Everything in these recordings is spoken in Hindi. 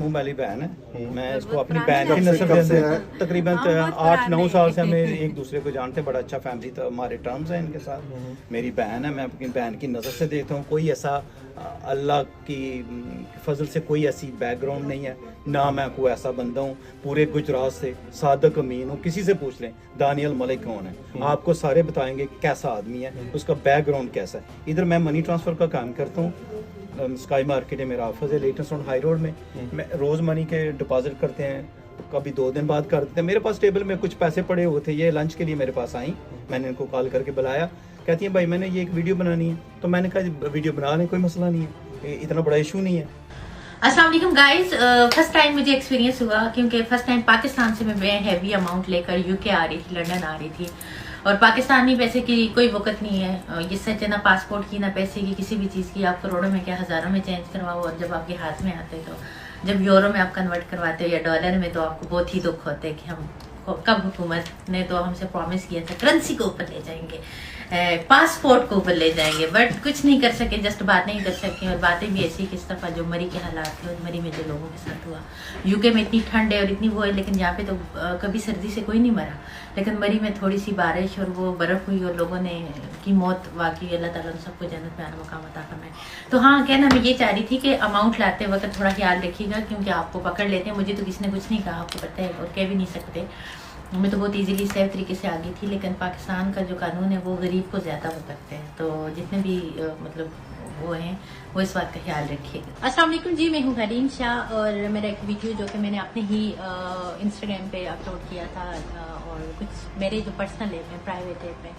मुंह वाली बहन है। मैं इसको बहुत अपनी पुरानी बहन की है। नस्ल कब से से है? तकरीबन हाँ, बहुत 8-9 साल से पुराने। हमें एक दूसरे को जानते हैं। बड़ा अच्छा फैमिली तो हमारे टर्म्स हैं इनके साथ। मेरी बहन है, मैं अपनी बहन की नज़र से देखता हूँ। कोई ऐसा अल्लाह की फजल से कोई ऐसी बैकग्राउंड नहीं है, ना मैं कोई ऐसा बंदा हूँ। पूरे गुजरात से सादक अमीन हूँ। किसी से पूछ लें दानियल मलिक कौन है, आपको सारे बताएंगे कैसा आदमी है, उसका बैकग्राउंड कैसा है। इधर मैं मनी ट्रांसफ़र का काम करता हूँ। स्काई मार्केट है मेरा ऑफिस है, लेटेस्ट ऑन हाई रोड में। मैं रोज़ मनी के डिपॉजिट करते हैं, कभी 2 दिन बाद कर देते हैं। मेरे पास टेबल में कुछ पैसे पड़े हुए थे, ये लंच के लिए मेरे पास आई। मैंने इनको कॉल करके बुलाया, कहती है भाई मैंने ये एक वीडियो बनानी है। तो मैंने कहा वीडियो बना लें, कोई मसला नहीं है, इतना बड़ा इशू नहीं है। अस्सलाम वालेकुम गाइस, फर्स्ट टाइम मुझे एक्सपीरियंस हुआ क्योंकि फर्स्ट टाइम पाकिस्तान से मैं हैवी अमाउंट लेकर यूके आ रही थी, लंदन आ रही थी। और पाकिस्तानी पैसे की कोई वक़्त नहीं है। ये सच है ना, पासपोर्ट की ना पैसे की, किसी भी चीज़ की। आप करोड़ों में क्या हज़ारों में चेंज करवाओ, और जब आपके हाथ में आते तो जब यूरो में आप कन्वर्ट करवाते हो या डॉलर में, तो आपको बहुत ही दुख होता है कि हम कब हुकूमत ने तो हमसे प्रॉमिस किया था करेंसी को ऊपर ले जाएंगे, पासपोर्ट को ऊपर ले जाएंगे, बट कुछ नहीं कर सके, जस्ट बात नहीं कर सके। और बातें भी ऐसी किस दफ़ा जो मरी के हालात थे, और मरी में जो लोगों के साथ हुआ। यूके में इतनी ठंड है और इतनी वो है, लेकिन यहाँ पे तो कभी सर्दी से कोई नहीं मरा, लेकिन मरी में थोड़ी सी बारिश और वो बर्फ़ हुई और लोगों ने की मौत वाकई। अल्लाह ताला उन सबको जन्नत में आना मकाम अता फरमाए। तो हाँ, कहना मैं ये चाह रही थी कि अमाउंट लाते वक्त थोड़ा ख्याल रखिएगा, क्योंकि आपको पकड़ लेते हैं। मुझे तो किसी ने कुछ नहीं कहा, आपको पता है, और कह भी नहीं सकते। मैं तो बहुत इजीली सेफ तरीके से आ गई थी, लेकिन पाकिस्तान का जो कानून है वो गरीब को ज़्यादा वो करते हैं। तो जितने भी मतलब वो हैं, वो इस बात का ख्याल रखिएगा। अस्सलाम वालेकुम जी, मैं हूँ हरीन शाह, और मेरा एक वीडियो जो कि मैंने अपने ही इंस्टाग्राम पे अपलोड किया था, और कुछ मेरे जो पर्सनल ऐप में, प्राइवेट ऐप में,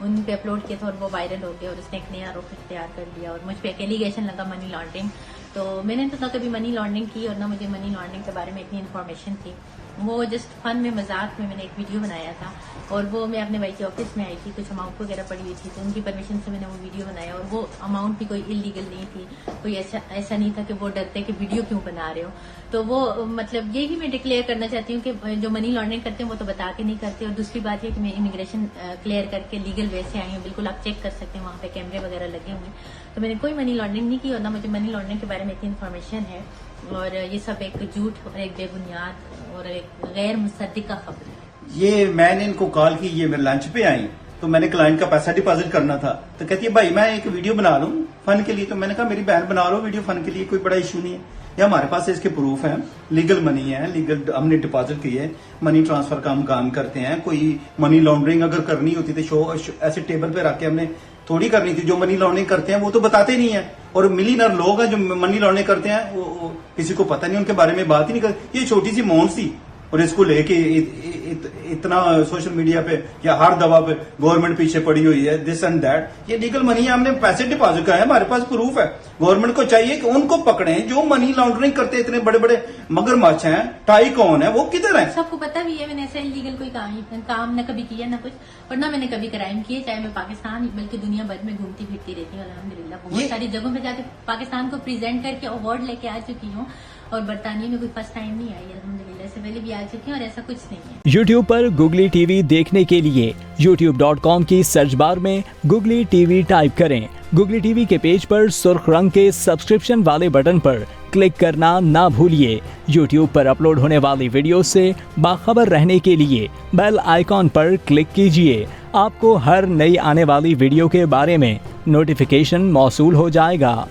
उन पे अपलोड किया था, और वो वायरल हो गया और उसने एक नया रुख इख्तियार कर लिया, और मुझ पर एक एलिगेशन लगा मनी लॉन्ड्रिंग। तो मैंने तो ना कभी मनी लॉन्ड्रिंग की, और ना मुझे मनी लॉन्ड्रिंग के बारे में इतनी इन्फॉर्मेशन थी। वो जस्ट फन में, मजाक में मैंने एक वीडियो बनाया था, और वो मैं अपने भाई के ऑफिस में आई थी, कुछ अमाउंट वगैरह पड़ी हुई थी, तो उनकी परमिशन से मैंने वो वीडियो बनाया। और वो अमाउंट भी कोई इलीगल नहीं थी, कोई ऐसा नहीं था कि वो डरते कि वीडियो क्यों बना रहे हो। तो वो मतलब यही मैं डिक्लेयर करना चाहती हूँ कि जो मनी लॉन्ड्रिंग करते हैं वो तो बता के नहीं करते। और दूसरी बात ये कि मैं इमिग्रेशन क्लियर करके लीगल वे से आई हूँ, बिल्कुल आप चेक कर सकते हैं, वहाँ पे कैमरे वगैरह लगे हुए हैं। तो मैंने कोई मनी लॉन्ड्रिंग नहीं की, और ना मुझे मनी लॉन्ड्रिंग के बारे में इतनी इन्फॉर्मेशन है। और ये सब एक झूठ और एक बेबुनियाद और एक गैर मुसद्दिका खबर है। ये मैंने इनको कॉल की, ये मेरे लंच पे आई, तो मैंने क्लाइंट का पैसा डिपॉजिट करना था। तो कहती है भाई मैं एक वीडियो बना लूं फन के लिए। तो मैंने कहा मेरी बहन बना लो वीडियो फन के लिए, कोई बड़ा इशू नहीं है। या हमारे पास इसके प्रूफ है, लीगल मनी है, लीगल हमने डिपॉजिट की है, मनी ट्रांसफर का हम काम करते हैं। कोई मनी लॉन्ड्रिंग अगर करनी होती तो शो ऐसे टेबल पे रख के हमने थोड़ी करनी थी। जो मनी लॉन्ड्रिंग करते हैं वो तो बताते नहीं है, और मिलीनर लोग हैं जो मनी लॉन्ड्रिंग करते हैं, वो किसी को पता नहीं, उनके बारे में बात ही नहीं करते। ये छोटी सी अमाउंट थी, और इसको लेके इतना सोशल मीडिया पे या हर दवा पे गवर्नमेंट पीछे पड़ी हुई है, दिस एंड दैट। ये लीगल मनी है, हमने पैसे डिपॉजिट कराए, हमारे पास प्रूफ है। गवर्नमेंट को चाहिए कि उनको पकड़ें जो मनी लॉन्ड्रिंग करते हैं। इतने बड़े बड़े मगरमच्छ हैं, टाई कौन है, वो किधर है? सबको पता भी है, मैंने ऐसे इलीगल कोई काम न कभी किया, ना कुछ, और ना मैंने कभी क्राइम किए। चाहे मैं पाकिस्तान बल्कि दुनिया भर में घूमती फिरती रहती हूँ, अल्हम्दुलिल्लाह बहुत सारी जगहों पे जाके पाकिस्तान को प्रेजेंट करके अवार्ड लेके आ चुकी हूँ। और बरतानिया में कोई फर्स्ट टाइम नहीं आई, अल्हम्दुलिल्लाह, इससे पहले भी आ चुकी हूँ, और ऐसा कुछ नहीं है। YouTube पर गुगली टीवी देखने के लिए youtube.com की सर्च बार में गुगली टीवी टाइप करें। गुगली टीवी के पेज पर सुर्ख रंग के सब्सक्रिप्शन वाले बटन पर क्लिक करना ना भूलिए। YouTube पर अपलोड होने वाली वीडियो से बाखबर रहने के लिए बेल आइकॉन पर क्लिक कीजिए। आपको हर नई आने वाली वीडियो के बारे में नोटिफिकेशन मौसूल हो जाएगा।